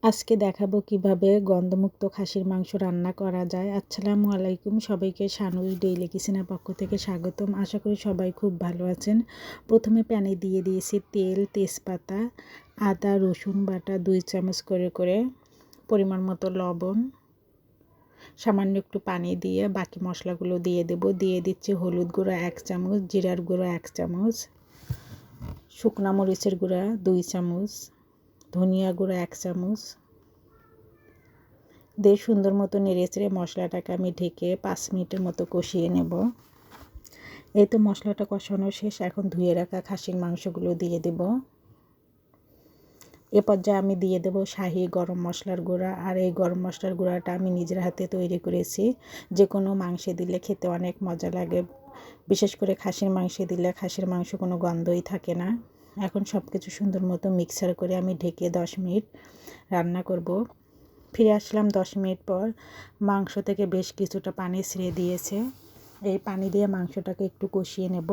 আজকে দেখাবো কিভাবে গন্ধমুক্ত খাসির মাংস রান্না করা যায়। আসসালামু আলাইকুম, সবাইকে শানুস ডেইলি কিচেনের পক্ষ থেকে স্বাগতম। আশা করি সবাই খুব ভালো আছেন। প্রথমে প্যানে দিয়ে দিয়েছি তেল, তেজপাতা, আদা রসুন বাটা 2 চামচ করে পরিমাণ মতো লবণ, সামান্য একটু পানি দিয়ে বাকি মশলাগুলো দিয়ে দেব। দিয়ে দিচ্ছি হলুদ গুঁড়া 1 চামচ, জিরার গুঁড়া 1 চামচ, শুকনা মরিচের গুঁড়া 2 চামচ, ধনিয়া গুঁড়া 1 চামচ দিয়ে সুন্দর মতো নেড়েচেড়ে মশলাটাকে আমি ঢেকে 5 মিনিটের মতো কষিয়ে নেব। এই তো মশলাটা কষানো শেষ। এখন ধুয়ে রাখা খাসির মাংসগুলো দিয়ে দেব। এ পর্যায়ে আমি দিয়ে দেব শাহি গরম মশলার গুঁড়া। আর এই গরম মশলার গুঁড়াটা আমি নিজের হাতে তৈরি করেছি। যে কোনো মাংসে দিলে খেতে অনেক মজা লাগে, বিশেষ করে খাসির মাংসে দিলে খাসির মাংস কোনো গন্ধই থাকে না। এখন সব কিছু সুন্দর মতো মিক্সার করে আমি ঢেকে 10 মিনিট রান্না করব। ফিরে আসলাম 10 মিনিট পর। মাংস থেকে বেশ কিছুটা পানি ছেড়ে দিয়েছে। এই পানি দিয়ে মাংসটাকে একটু কষিয়ে নেব।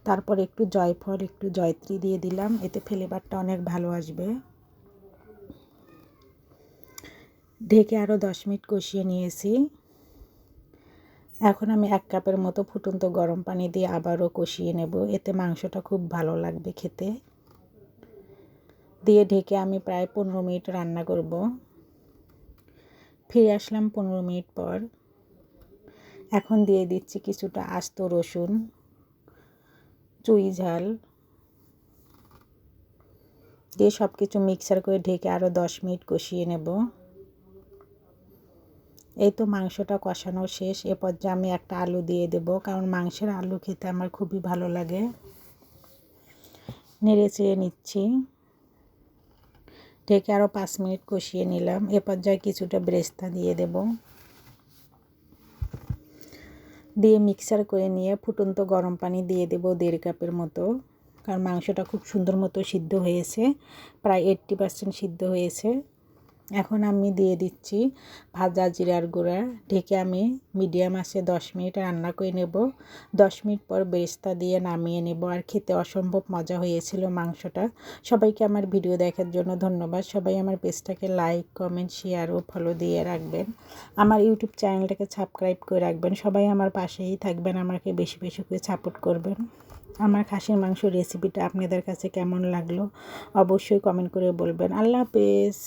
তারপর একটু জয়ফল, একটু জয়ত্রী দিয়ে দিলাম, এতে ফ্লেভারটা অনেক ভালো আসবে। ঢেকে আরও 10 মিনিট কষিয়ে নিয়েছি। এখন আমি 1 কাপের মতো ফুটন্ত গরম পানি দিয়ে আবারও কষিয়ে নেব, এতে মাংসটা খুব ভালো লাগবে খেতে। দিয়ে ঢেকে আমি প্রায় 15 মিনিট রান্না করব। ফিরে আসলাম 15 মিনিট পর। এখন দিয়ে দিচ্ছি কিছুটা আস্ত রসুন, চুই ঝাল দিয়ে সব কিছু মিক্সার করে ঢেকে আরও 10 মিনিট কষিয়ে নেব। এই তো মাংসটা কষানো শেষ। এ পর্যায়ে আমি একটা আলু দিয়ে দেব, কারণ মাংসের আলু খেতে আমার খুবই ভালো লাগে। নেড়ে চেড়ে নিচ্ছি। ঢেকে আরও 5 মিনিট কষিয়ে নিলাম। এ পর্যায়ে কিছুটা বেরেস্তা দিয়ে দেব। দিয়ে মিক্সার করে নিয়ে ফুটন্ত গরম পানি দিয়ে দেব 1.5 কাপের মতো, কারণ মাংসটা খুব সুন্দর মতো সিদ্ধ হয়েছে, প্রায় 80% সিদ্ধ হয়েছে। এখন আমি দিয়ে দিচ্ছি ভাজা জিরার গুঁড়া। ঢেকে আমি মিডিয়াম আঁচে 10 মিনিট রান্না করে নেব। 10 মিনিট পর বেরেস্তা দিয়ে নামিয়ে নেব। আর খেতে অসম্ভব মজা হয়েছিল মাংসটা। সবাইকে আমার ভিডিও দেখার জন্য ধন্যবাদ। সবাই আমার পেজটাকে লাইক, কমেন্ট, শেয়ার ও ফলো দিয়ে রাখবেন। আমার ইউটিউব চ্যানেলটাকে সাবস্ক্রাইব করে রাখবেন। সবাই আমার পাশেই থাকবেন, আমাকে বেশি বেশি করে সাপোর্ট করবেন। আমার খাসির মাংস রেসিপিটা আপনাদের কাছে কেমন লাগলো অবশ্যই কমেন্ট করে বলবেন। আল্লাহ হাফেজ।